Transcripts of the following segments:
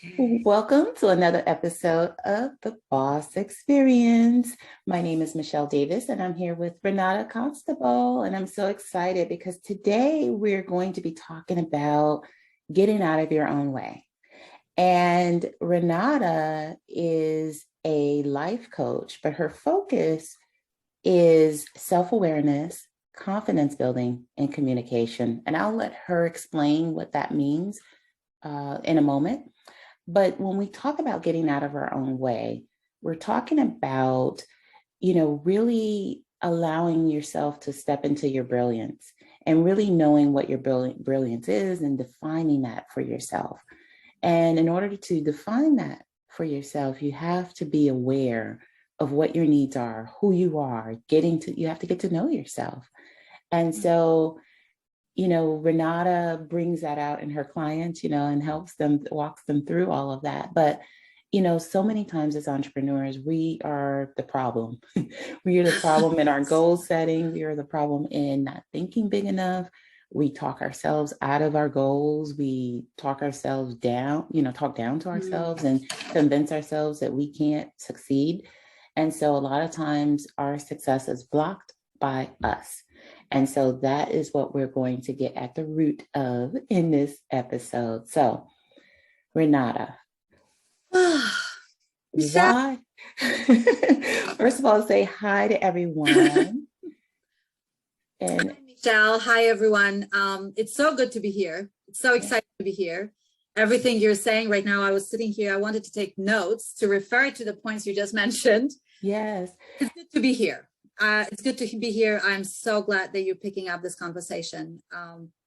Welcome to another episode of The Boss Experience. My name is Michele Davis, and I'm here with Renata Constable. And I'm so excited because today we're going to be talking about getting out of your own way. And Renata is a life coach, but her focus is self-awareness, confidence building, and communication. And I'll let her explain what that means in a moment. But when we talk about getting out of our own way, we're talking about, really allowing yourself to step into your brilliance and really knowing what your brilliance is and defining that for yourself. And in order to define that for yourself, you have to be aware of what your needs are, who you are, you have to get to know yourself. And so Renata brings that out in her clients, and helps them, walks them through all of that. But, so many times as entrepreneurs, we are the problem. We are the problem in our goal setting. We are the problem in not thinking big enough. We talk ourselves out of our goals. We talk ourselves down, talk down to ourselves and convince ourselves that we can't succeed. And so a lot of times our success is blocked by us. And so that is what we're going to get at the root of in this episode. So, Renata, why? First of all, say hi to everyone. Hi, Michele. Hi, everyone. It's so good to be here. It's so exciting to be here. Everything you're saying right now, I was sitting here. I wanted to take notes to refer to the points you just mentioned. Yes. It's good to be here. It's good to be here. I'm so glad that you're picking up this conversation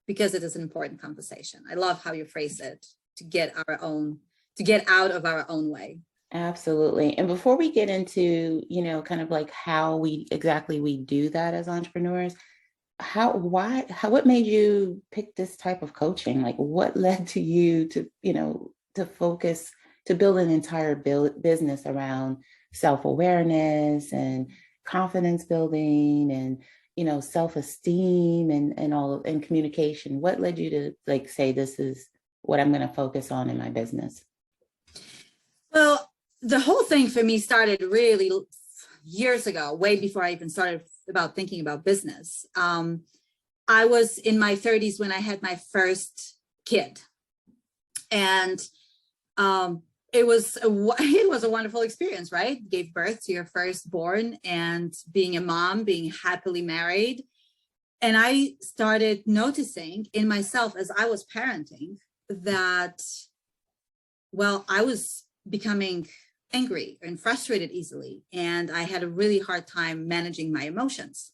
because it is an important conversation. I love how you phrase it, to get out of our own way. Absolutely. And before we get into, kind of like how we do that as entrepreneurs, what made you pick this type of coaching? Like what led to you to focus, to build an entire business around self-awareness and confidence building and self-esteem and communication? What led you to say this is what I'm going to focus on in my business? Well, the whole thing for me started really years ago, way before I even started thinking about business. I was in my 30s when I had my first kid, and it was a wonderful experience, right? Gave birth to your firstborn and being a mom, being happily married. And I started noticing in myself as I was parenting that, I was becoming angry and frustrated easily. And I had a really hard time managing my emotions.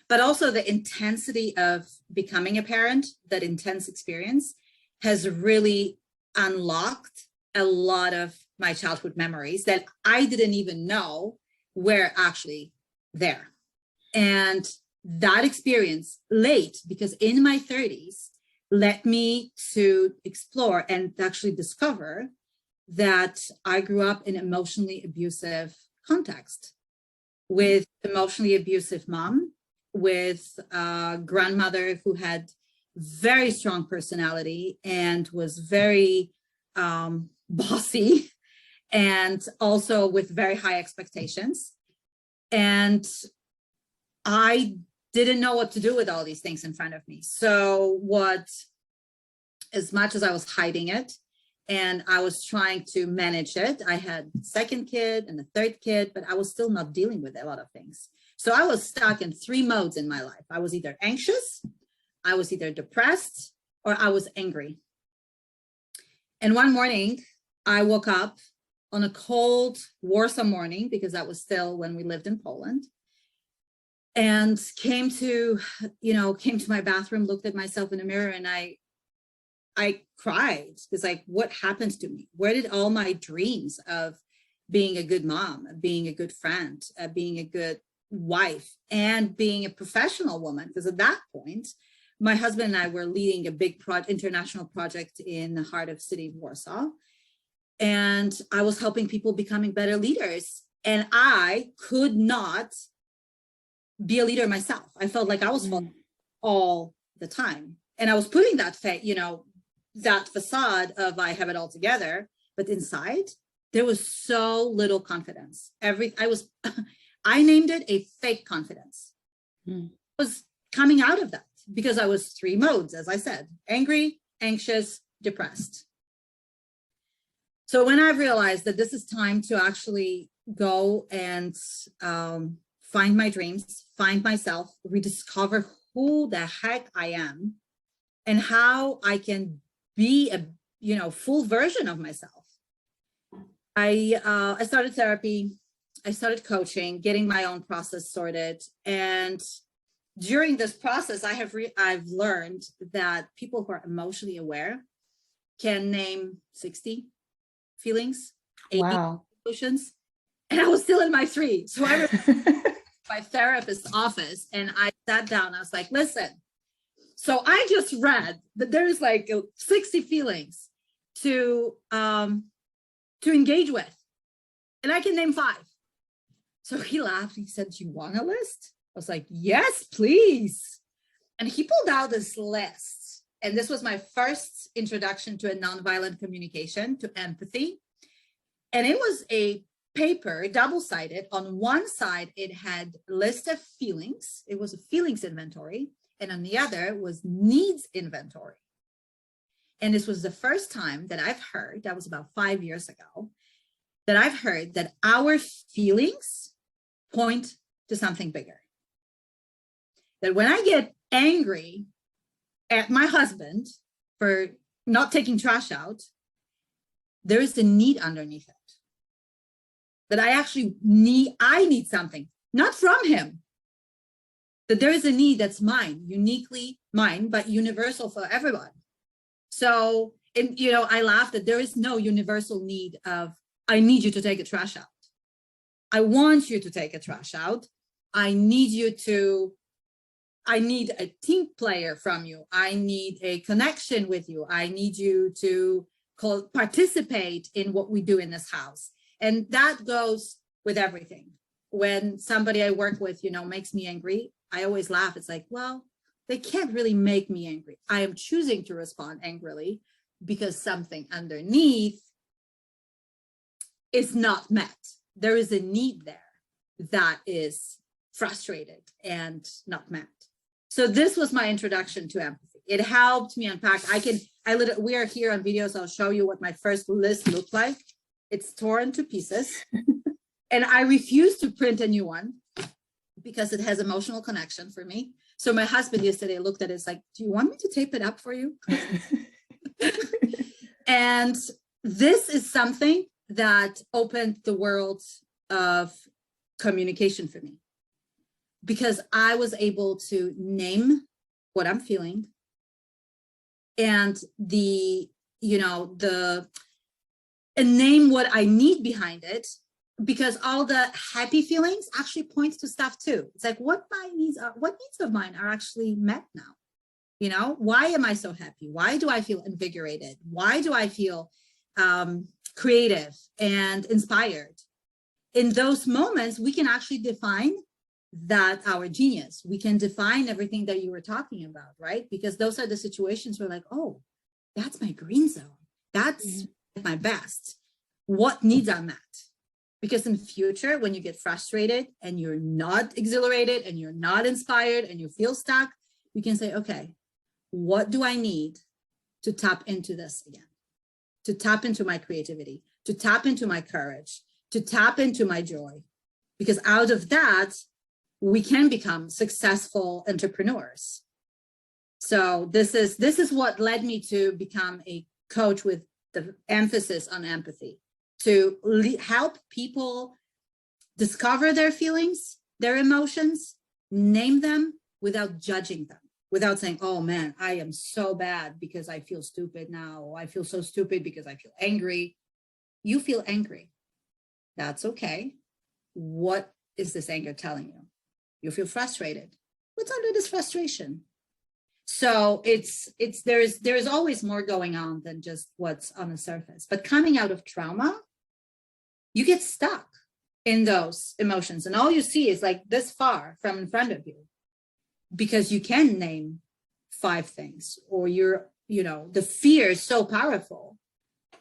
But also the intensity of becoming a parent, that intense experience has really unlocked a lot of my childhood memories that I didn't even know were actually there. And that experience because in my 30s, led me to explore and actually discover that I grew up in emotionally abusive context with emotionally abusive mom, with a grandmother who had very strong personality and was very bossy, and also with very high expectations. And I didn't know what to do with all these things in front of me. So as much as I was hiding it and I was trying to manage it, I had a second kid and a third kid, but I was still not dealing with a lot of things. So I was stuck in 3 modes in my life. I was either anxious, I was either depressed, or I was angry. And one morning, I woke up on a cold Warsaw morning, because that was still when we lived in Poland, and came to my bathroom, looked at myself in the mirror, and I cried, because what happened to me? Where did all my dreams of being a good mom, being a good friend, being a good wife, and being a professional woman? Because at that point, my husband and I were leading a big international project in the heart of city of Warsaw. And I was helping people becoming better leaders. And I could not be a leader myself. I felt like I was falling all the time. And I was putting that facade of I have it all together but inside there was so little confidence. I named it a fake confidence. It was coming out of that because I was 3 modes, as I said: angry, anxious, depressed. So when I realized that this is time to actually go and find my dreams, find myself, rediscover who the heck I am, and how I can be a full version of myself. I started therapy. I started coaching, getting my own process sorted, and during this process, I've learned that people who are emotionally aware can name 60 feelings, 80 Wow. emotions, and I was still in my 3. So I went to my therapist's office and I sat down. I was like, listen, so I just read that there's like 60 feelings to engage with, and I can name 5. So he laughed. He said, "You want a list?" I was like, "Yes, please." And he pulled out this list. And this was my first introduction to a nonviolent communication, to empathy. And it was a paper, double-sided. On one side, it had a list of feelings. It was a feelings inventory. And on the other was needs inventory. And this was the first time that I've heard, that was about 5 years ago, that I've heard that our feelings point to something bigger. That when I get angry at my husband for not taking trash out, there is a need underneath it. That I need something, not from him. That there is a need that's mine, uniquely mine, but universal for everyone. So, I laugh that there is no universal need of, I need you to take a trash out. I want you to take a trash out. I need a team player from you. I need a connection with you. I need you to participate in what we do in this house. And that goes with everything. When somebody I work with, makes me angry, I always laugh. It's like, well, they can't really make me angry. I am choosing to respond angrily because something underneath is not met. There is a need there that is frustrated and not met. So this was my introduction to empathy. It helped me unpack. We are here on videos. I'll show you what my first list looked like. It's torn to pieces. And I refuse to print a new one because it has emotional connection for me. So my husband yesterday looked at it, it's like, do you want me to tape it up for you? And this is something that opened the world of communication for me, because I was able to name what I'm feeling and and name what I need behind it, because all the happy feelings actually points to stuff too. It's like, what needs of mine are actually met now? Why am I so happy? Why do I feel invigorated? Why do I feel creative and inspired? In those moments, we can actually define that our genius. We can define everything that you were talking about, right? Because those are the situations where like, oh, that's my green zone. That's my best. What needs are met? Because in the future, when you get frustrated and you're not exhilarated and you're not inspired and you feel stuck, you can say, okay, what do I need to tap into this again? To tap into my creativity, to tap into my courage, to tap into my joy. Because out of that, we can become successful entrepreneurs. So this is what led me to become a coach with the emphasis on empathy, to help people discover their feelings, their emotions, name them without judging them, without saying, oh man, I am so bad because I feel stupid now. I feel so stupid because I feel angry. You feel angry. That's okay. What is this anger telling you? You feel frustrated. What's under this frustration? So there is always more going on than just what's on the surface. But coming out of trauma, you get stuck in those emotions, and all you see is like this far from in front of you, because you can name 5 things, or the fear is so powerful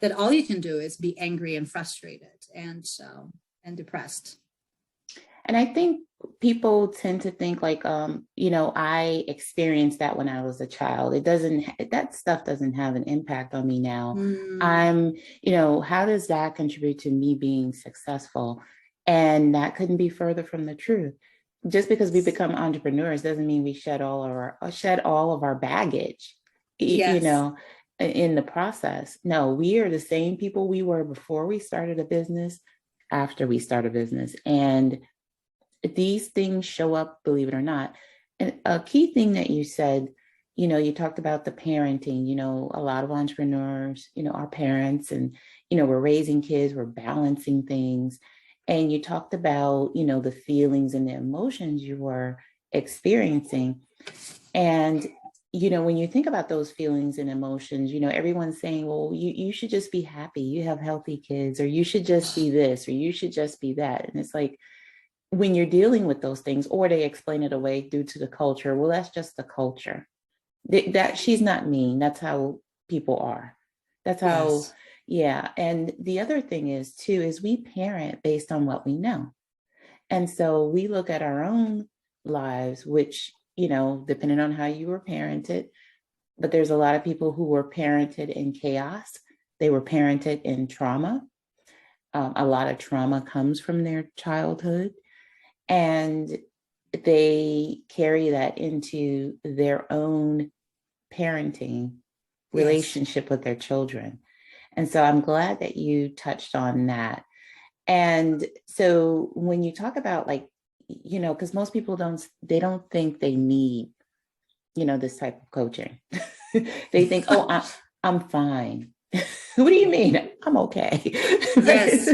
that all you can do is be angry and frustrated and depressed. And I think people tend to think like, I experienced that when I was a child. That stuff doesn't have an impact on me now. I'm, how does that contribute to me being successful? And that couldn't be further from the truth. Just because we become entrepreneurs doesn't mean we shed all of our baggage, Yes. in the process. No, we are the same people we were before we started a business, after we start a business. And these things show up, believe it or not. And a key thing that you said, you talked about the parenting, a lot of entrepreneurs, are parents and, we're raising kids, we're balancing things. And you talked about, the feelings and the emotions you were experiencing. And, when you think about those feelings and emotions, everyone's saying, well, you should just be happy. You have healthy kids, or you should just be this, or you should just be that. And it's like, when you're dealing with those things, or they explain it away due to the culture, well, that's just the culture. That she's not mean. That's how people are. That's how, Yes. yeah. And the other thing is too, is we parent based on what we know. And so we look at our own lives, which, depending on how you were parented, but there's a lot of people who were parented in chaos. They were parented in trauma. A lot of trauma comes from their childhood. And they carry that into their own parenting relationship with their children. And so I'm glad that you touched on that. And so when you talk about like, because most people don't think they need, this type of coaching. They think, oh, I'm fine. What do you mean? I'm okay. Yes.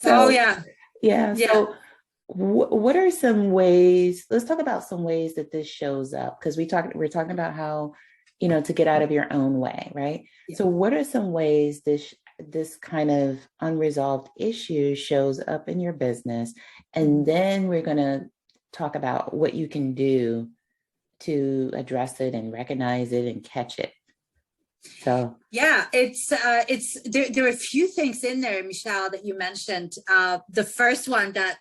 So, Oh yeah. yeah. Yeah. So what are some ways, let's talk about some ways that this shows up, because we're talking about how, to get out of your own way, right? Yeah. So what are some ways this kind of unresolved issue shows up in your business? And then we're going to talk about what you can do to address it and recognize it and catch it. So yeah, it's there are a few things in there, Michele, that you mentioned. The first one that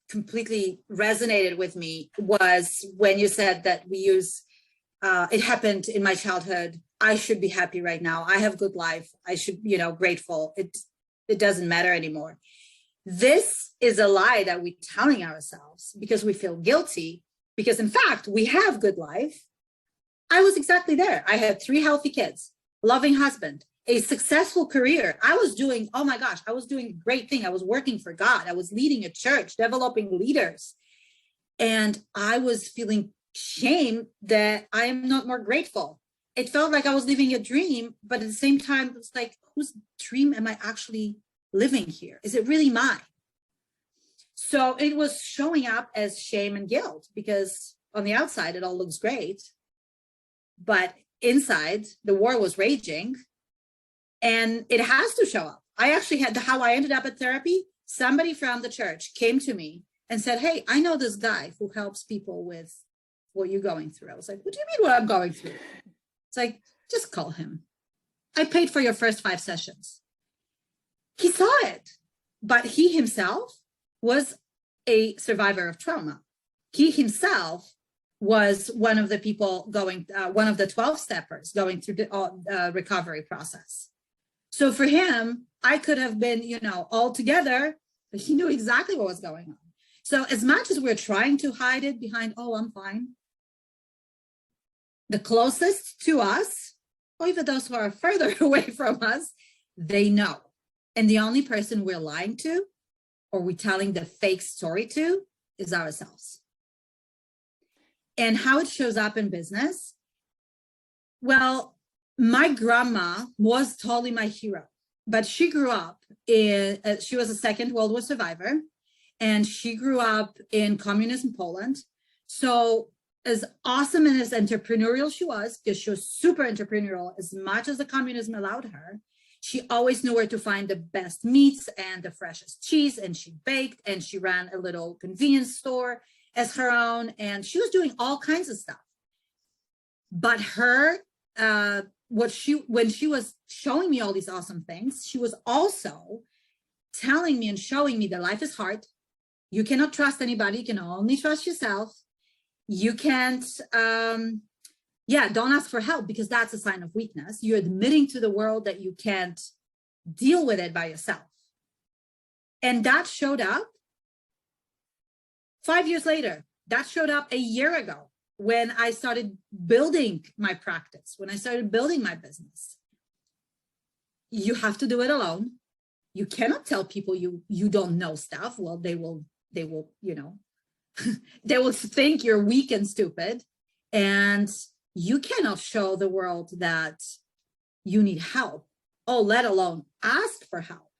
completely resonated with me was when you said that we use it happened in my childhood. I should be happy right now. I have good life. I should, grateful. It doesn't matter anymore. This is a lie that we're telling ourselves because we feel guilty, because in fact, we have good life. I was exactly there. I had 3 healthy kids, loving husband, a successful career. I was doing a great thing. I was working for God. I was leading a church, developing leaders. And I was feeling shame that I am not more grateful. It felt like I was living a dream, but at the same time, it's like, whose dream am I actually living here? Is it really mine? So it was showing up as shame and guilt, because on the outside, it all looks great. But inside, the war was raging, and it has to show up. I actually had how I ended up at therapy. Somebody from the church came to me and said, hey, I know this guy who helps people with what you're going through. I was like, what do you mean what I'm going through? It's like, just call him. I paid for your first 5 sessions. He saw it, but he himself was a survivor of trauma. He himself was one of the people one of the 12 steppers going through the recovery process. So for him, I could have been, all together, but he knew exactly what was going on. So as much as we're trying to hide it behind, oh, I'm fine, the closest to us, or even those who are further away from us, they know. And the only person we're lying to, or we're telling the fake story to, is ourselves. And how it shows up in business, well, my grandma was totally my hero, but she grew up she was a Second World War survivor, and she grew up in communism Poland. So as awesome and as entrepreneurial she was, because she was super entrepreneurial as much as the communism allowed her, she always knew where to find the best meats and the freshest cheese, and she baked, and she ran a little convenience store as her own, and she was doing all kinds of stuff. But her when she was showing me all these awesome things, she was also telling me and showing me that life is hard. You cannot trust anybody. You can only trust yourself. You can't, don't ask for help, because that's a sign of weakness. You're admitting to the world that you can't deal with it by yourself. And that showed up 5 years later. That showed up a year ago when I started building my practice, when I started building my business. You have to do it alone. You cannot tell people you don't know stuff. Well, they will, you know, they will think you're weak and stupid. And you cannot show the world that you need help, let alone ask for help.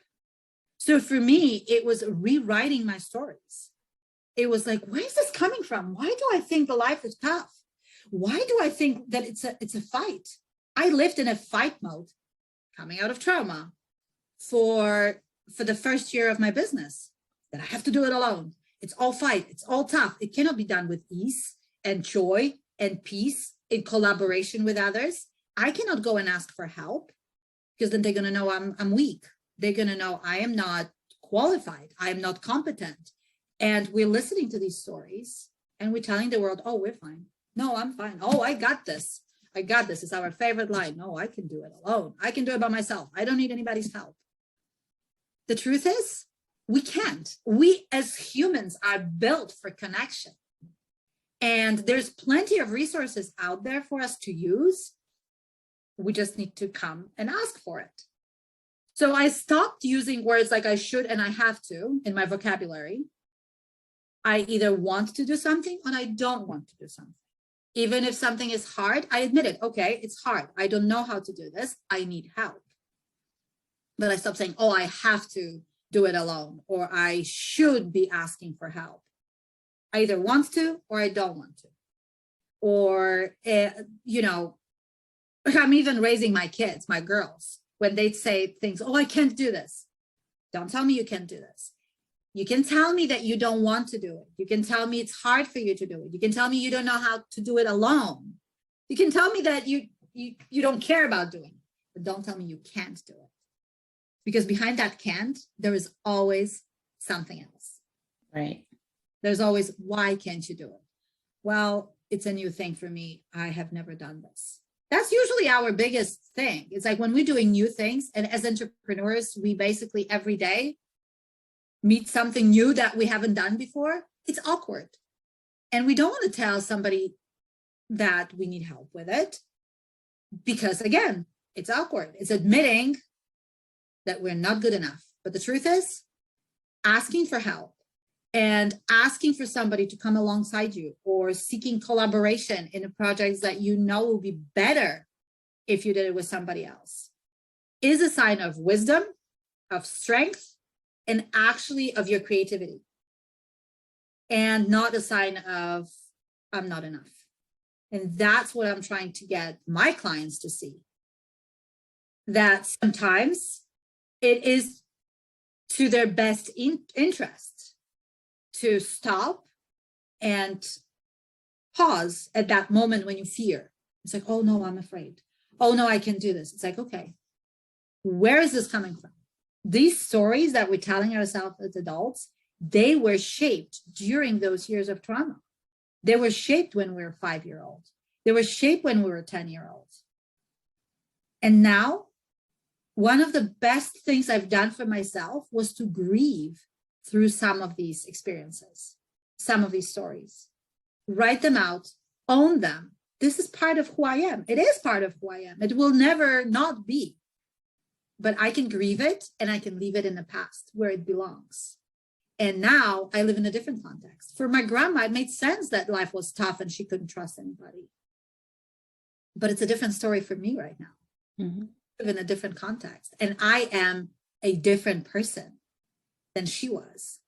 So for me, it was rewriting my stories. It was like, where is this coming from? Why do I think the life is tough? Why do I think that it's a fight? I lived in a fight mode coming out of trauma for the first year of my business, that I have to do it alone. It's all fight. It's all tough. It cannot be done with ease and joy and peace in collaboration with others. I cannot go and ask for help, because then they're going to know I'm weak. They're going to know I am not qualified. I am not competent. And we're listening to these stories and we're telling the world, oh, we're fine. No, I'm fine. Oh, I got this. I got this. It's our favorite line. No, I can do it alone. I can do it by myself. I don't need anybody's help. The truth is, we can't. We as humans are built for connection. And there's plenty of resources out there for us to use. We just need to come and ask for it. So I stopped using words like I should and I have to in my vocabulary. I either want to do something or I don't want to do something. Even if something is hard, I admit it. Okay, it's hard. I don't know how to do this. I need help. But I stopped saying, oh, I have to do it alone, or I should be asking for help. I either want to or I don't want to. Or, I'm even raising my kids, my girls, when they say things, oh, I can't do this. Don't tell me you can't do this. You can tell me that you don't want to do it. You can tell me it's hard for you to do it. You can tell me you don't know how to do it alone. You can tell me that you don't care about doing it, but don't tell me you can't do it. Because behind that can't, there is always something else. Right. There's always, why can't you do it? Well, it's a new thing for me. I have never done this. That's usually our biggest thing. It's like when we're doing new things, and as entrepreneurs, we basically every day meet something new that we haven't done before. It's awkward. And we don't want to tell somebody that we need help with it, because again, it's awkward. It's admitting that we're not good enough. But the truth is, asking for help and asking for somebody to come alongside you, or seeking collaboration in a project that you know will be better if you did it with somebody else, is a sign of wisdom, of strength, and actually of your creativity, and not a sign of I'm not enough. And that's what I'm trying to get my clients to see, that sometimes it is to their best interest to stop and pause at that moment when you fear. It's like, oh no, I'm afraid. Oh no, I can do this. It's like, okay, where is this coming from? These stories that we're telling ourselves as adults, they were shaped during those years of trauma. They were shaped when we were 5-year-olds. They were shaped when we were 10-year-olds. And now, one of the best things I've done for myself was to grieve through some of these experiences, some of these stories, write them out, own them. This is part of who I am. It is part of who I am. It will never not be. But I can grieve it and I can leave it in the past where it belongs. And now I live in a different context. For my grandma, it made sense that life was tough and she couldn't trust anybody. But it's a different story for me right now. Mm-hmm. I live in a different context. And I am a different person than she was.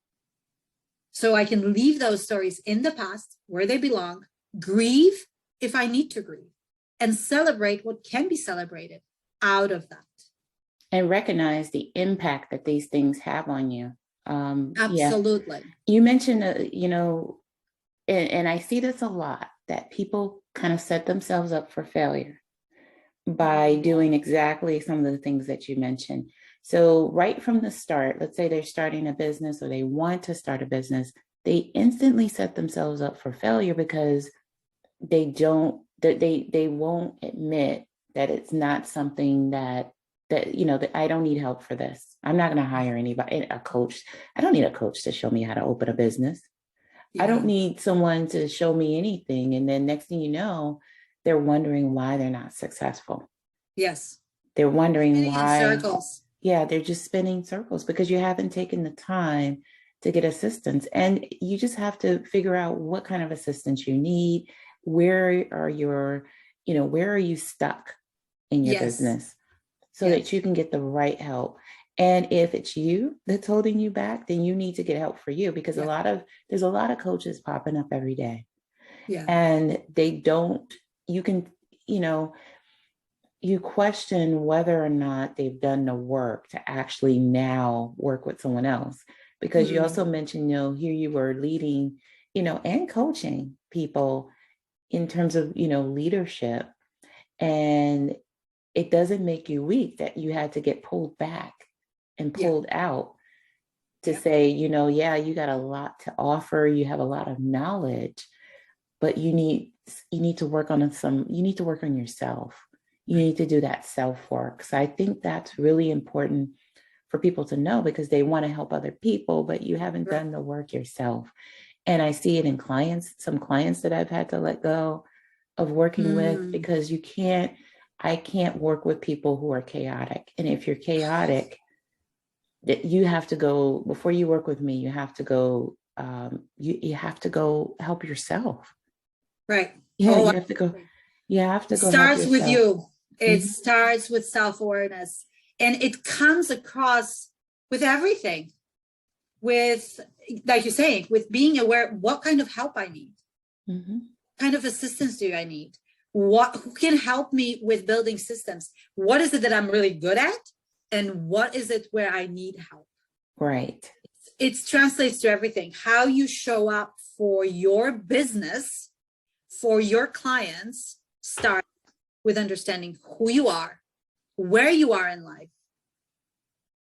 So I can leave those stories in the past where they belong, grieve if I need to grieve, and celebrate what can be celebrated out of that. And recognize the impact that these things have on you. Absolutely. Yeah. You mentioned, and I see this a lot, that people kind of set themselves up for failure. by doing exactly some of the things that you mentioned. So, right from the start, let's say they're starting a business or they want to start a business, they instantly set themselves up for failure because they won't admit that it's not something that I don't need help for this. I'm not going to hire anybody, a coach. I don't need a coach to show me how to open a business. I don't Yeah. need someone to show me anything. And then next thing you know, they're wondering why they're not successful. Yes. They're wondering Spinning in why, circles. yeah, they're just spinning circles because you haven't taken the time to get assistance. And you just have to figure out what kind of assistance you need. Where are where are you stuck in your Yes. business so that Yes. you can get the right help? And if it's you that's holding you back, then you need to get help for you because Yeah. there's a lot of coaches popping up every day Yeah. and they don't, you can, you know, you question whether or not they've done the work to actually now work with someone else. Because you Mm. also mentioned, here you were leading, and coaching people in terms of, leadership. And it doesn't make you weak that you had to get pulled back and Yeah. pulled out to Yeah. say, yeah, you got a lot to offer, you have a lot of knowledge, but you need to work on you need to work on yourself. You Right. need to do that self work. So I think that's really important for people to know because they want to help other people, but you haven't Right. done the work yourself. And I see it in some clients that I've had to let go of working with Mm. because I can't work with people who are chaotic. And if you're chaotic, that you have to go before you work with me, you have to go, you have to go help yourself. Right. Yeah, Oh, you have to it go help starts with yourself. you. It Mhm. starts with self-awareness. And it comes across with everything, with, like you're saying, with being aware what kind of help I need, Mhm. kind of assistance do I need? Who can help me with building systems? What is it that I'm really good at? And what is it where I need help? Right. It translates to everything. How you show up for your business, for your clients, start with understanding who you are, where you are in life,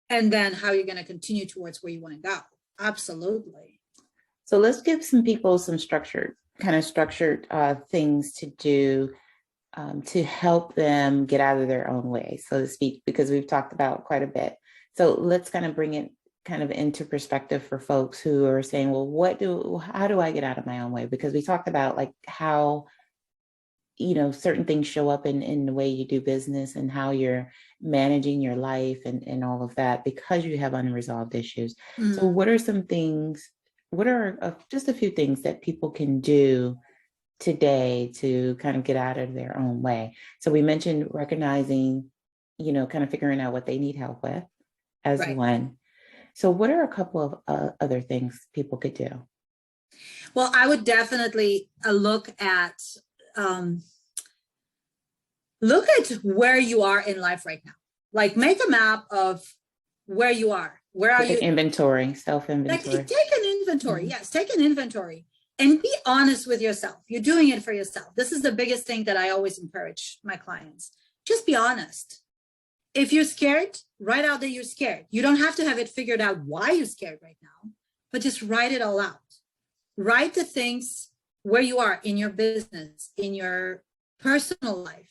and then how you're going to continue towards where you want to go. Absolutely. So let's give some people some structured things to do to help them get out of their own way, so to speak, because we've talked about quite a bit. So let's kind of bring it kind of into perspective for folks who are saying, well, how do I get out of my own way? Because we talked about like how, certain things show up in the way you do business and how you're managing your life and all of that because you have unresolved issues. So Mm. what are just a few things that people can do today to kind of get out of their own way? So we mentioned recognizing, kind of figuring out what they need help with as Right. one. So what are a couple of other things people could do? Well, I would definitely um, look at where you are in life right now. Like make a map of where you are. Where are Like an you? inventory, Like self-inventory. take an inventory. Mhm. Yes, take an inventory and be honest with yourself. You're doing it for yourself. This is the biggest thing that I always encourage my clients. Just be honest. If you're scared, write out that you're scared. You don't have to have it figured out why you're scared right now, but just write it all out. Write the things where you are in your business, in your personal life,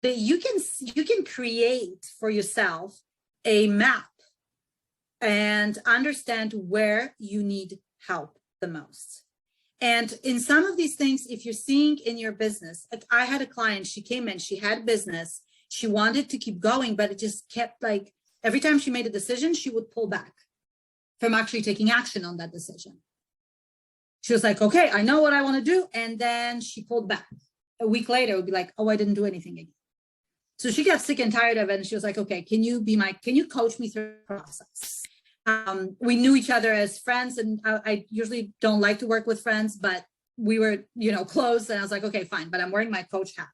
that you can create for yourself a map and understand where you need help the most. And in some of these things, if you're seeing in your business, I had a client, she came in, she had business, she wanted to keep going, but it just kept like every time she made a decision, she would pull back from actually taking action on that decision. She was like, okay, I know what I want to do. And then she pulled back. A week later, it would be like, oh, I didn't do anything again. So she got sick and tired of it. And she was like, okay, can you coach me through the process? We knew each other as friends, and I usually don't like to work with friends, but we were, close. And I was like, okay, fine, but I'm wearing my coach hat.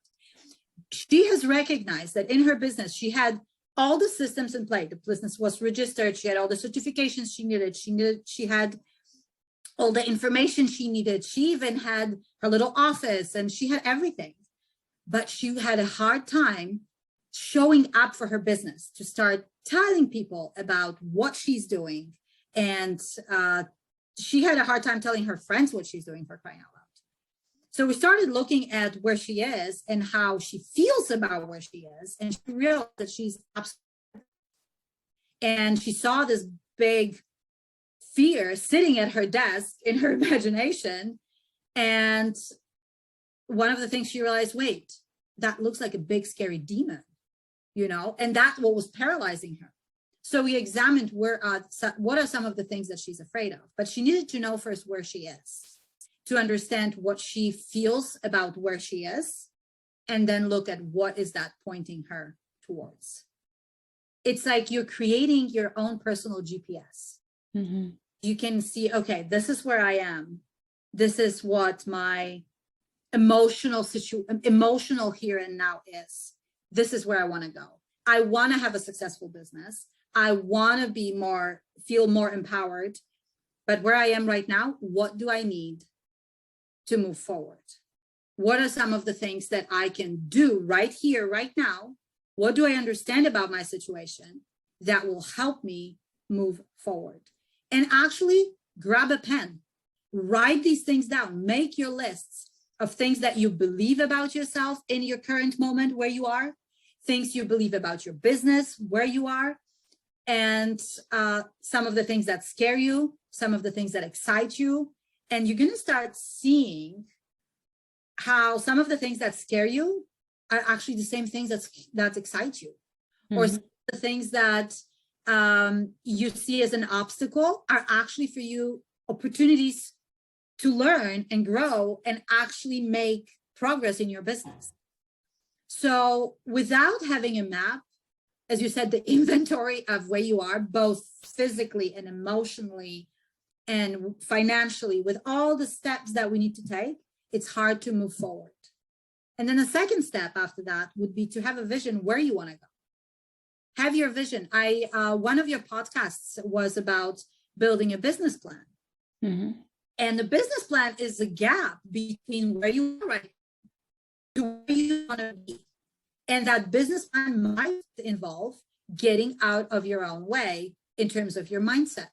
She has recognized that in her business, she had all the systems in play. The business was registered. She had all the certifications she needed. She had all the information she needed. She even had her little office and she had everything. but she had a hard time showing up for her business, to start telling people about what she's doing. And she had a hard time telling her friends what she's doing, for crying out loud. So we started looking at where she is and how she feels about where she is. And she realized that she's upset. And she saw this big fear sitting at her desk in her imagination. And one of the things she realized, wait, that looks like a big, scary demon, you know, and that's what was paralyzing her. So we examined what are some of the things that she's afraid of, but she needed to know first where she is, to understand what she feels about where she is, and then look at what is that pointing her towards. It's like you're creating your own personal GPS. Mm-hmm. You can see, okay, this is where I am. This is what my emotional here and now is. This is where I want to go. I want to have a successful business. I want to feel more empowered. But where I am right now, what do I need to move forward? What are some of the things that I can do right here, right now? What do I understand about my situation that will help me move forward? And actually grab a pen, write these things down, make your lists of things that you believe about yourself in your current moment where you are, things you believe about your business where you are, and some of the things that scare you, some of the things that excite you. And you're going to start seeing how some of the things that scare you are actually the same things that excite you. Mm-hmm. Or some of the things that you see as an obstacle are actually for you opportunities to learn and grow and actually make progress in your business. So without having a map, as you said, the inventory of where you are, both physically and emotionally and financially, with all the steps that we need to take, it's hard to move forward. And then the second step after that would be to have a vision where you want to go. Have your vision. One of your podcasts was about building a business plan. Mm-hmm. And the business plan is a gap between where you are right now to where you want to be. And that business plan might involve getting out of your own way in terms of your mindset,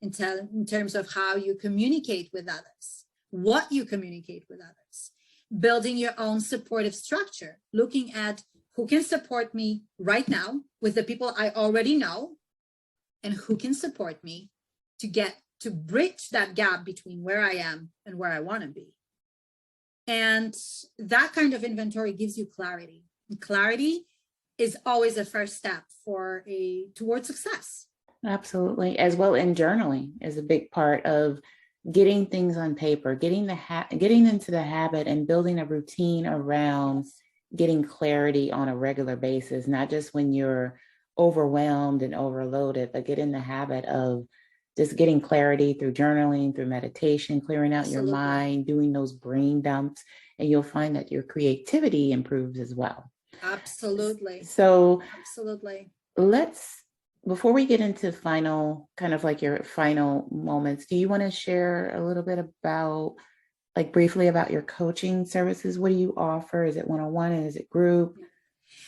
in terms of how you communicate with others, what you communicate with others, building your own supportive structure, looking at who can support me right now with the people I already know, and who can support me to bridge that gap between where I am and where I want to be. And that kind of inventory gives you clarity. And clarity is always a first step towards success. Absolutely. As well, and journaling is a big part of getting things on paper, getting into the habit and building a routine around getting clarity on a regular basis, not just when you're overwhelmed and overloaded, but get in the habit of just getting clarity through journaling, through meditation, clearing out Absolutely. Your mind, doing those brain dumps, and you'll find that your creativity improves as well. Absolutely. So absolutely. Before we get into final, kind of like your final moments, do you want to share a little bit about, like briefly about your coaching services? What do you offer? Is it one-on-one? Is it group?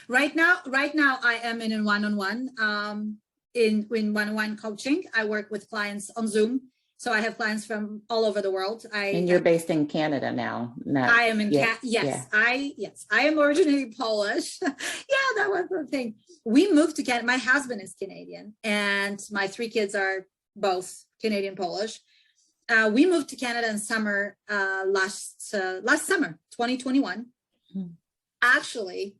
Right now, I am in a one-on-one. In one-on-one coaching, I work with clients on Zoom. So I have clients from all over the world. And you're based in Canada now. I am in Canada. Yes, yeah. I am originally Polish. Yeah, that was the thing. We moved to Canada. My husband is Canadian, and my 3 kids are both Canadian Polish. We moved to Canada in summer last summer, 2021. Mm-hmm. Actually,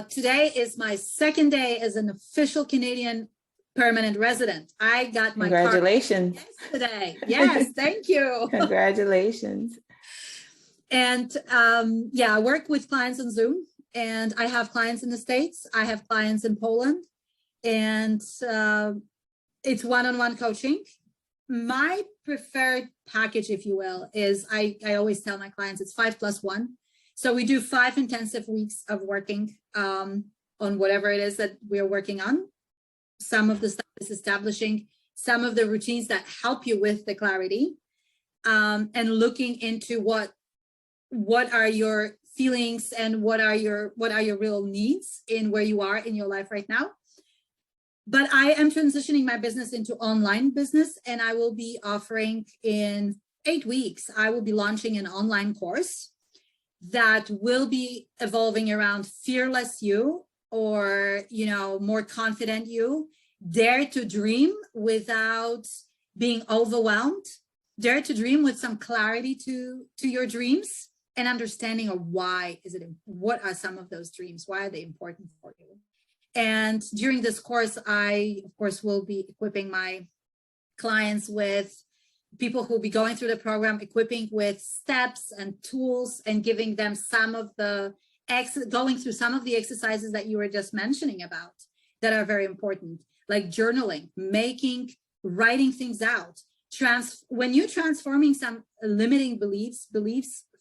today is my second day as an official Canadian permanent resident. I got my congratulations card yesterday. Yes, thank you. Congratulations. And I work with clients on Zoom, and I have clients in the States. I have clients in Poland, and it's one-on-one coaching. My preferred package, if you will, is I always tell my clients it's 5+1. So we do 5 intensive weeks of working on whatever it is that we're working on. Some of the stuff is establishing some of the routines that help you with the clarity, and looking into what are your feelings and what are your real needs in where you are in your life right now. But I am transitioning my business into online business, and I will be offering in 8 weeks, I will be launching an online course that will be evolving around fearless you, or, more confident you, dare to dream without being overwhelmed, dare to dream with some clarity to your dreams and understanding of what are some of those dreams, why are they important for you. And during this course, I, of course, will be equipping my clients with people who will be going through the program, equipping with steps and tools and giving them going through some of the exercises that you were just mentioning about that are very important, like journaling, writing things out. When you're transforming some limiting beliefs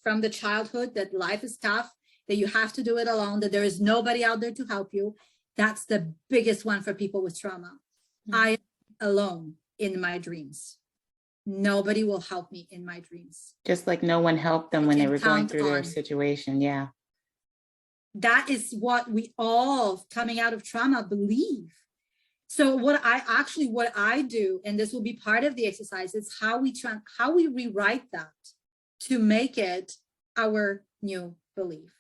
from the childhood, that life is tough, that you have to do it alone, that there is nobody out there to help you, that's the biggest one for people with trauma. I am alone in my dreams. Nobody will help me in my dreams. Just like no one helped them when they were going through their situation. Yeah. That is what we all coming out of trauma believe. So what I do, and this will be part of the exercise, is how we rewrite that to make it our new belief.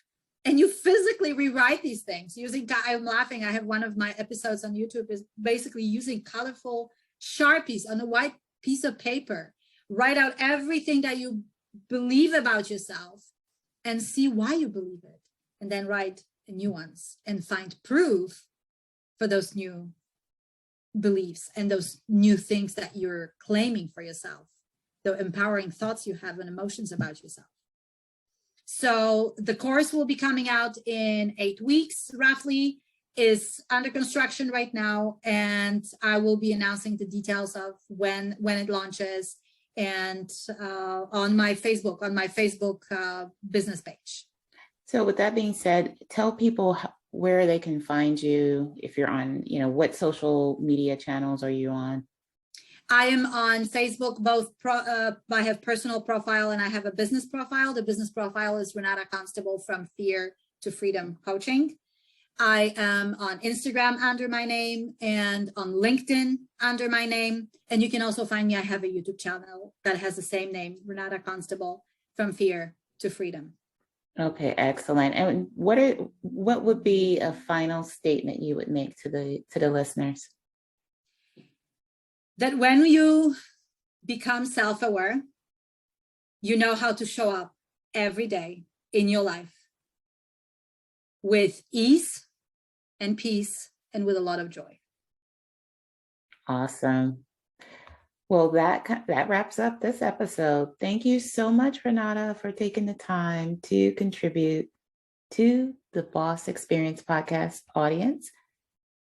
And you physically rewrite these things I'm laughing. I have one of my episodes on YouTube is basically using colorful Sharpies on a white piece of paper. Write out everything that you believe about yourself and see why you believe it. And then write new ones and find proof for those new beliefs and those new things that you're claiming for yourself, the empowering thoughts you have and emotions about yourself. So the course will be coming out in 8 weeks, roughly, is under construction right now. And I will be announcing the details of when it launches and on my Facebook business page. So with that being said, tell people where they can find you. If you're on, what social media channels are you on? I am on Facebook, I have personal profile and I have a business profile. The business profile is Renata Constable from Fear to Freedom Coaching. I am on Instagram under my name and on LinkedIn under my name. And you can also find me. I have a YouTube channel that has the same name, Renata Constable from Fear to Freedom. Okay, excellent. And what would be a final statement you would make to the listeners? That when you become self-aware, you know how to show up every day in your life with ease and peace and with a lot of joy. Awesome. Well, that wraps up this episode. Thank you so much, Renata, for taking the time to contribute to the Boss Experience podcast audience.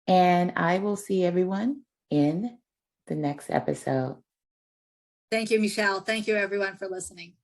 And I will see everyone in the next episode. Thank you, Michelle. Thank you, everyone, for listening.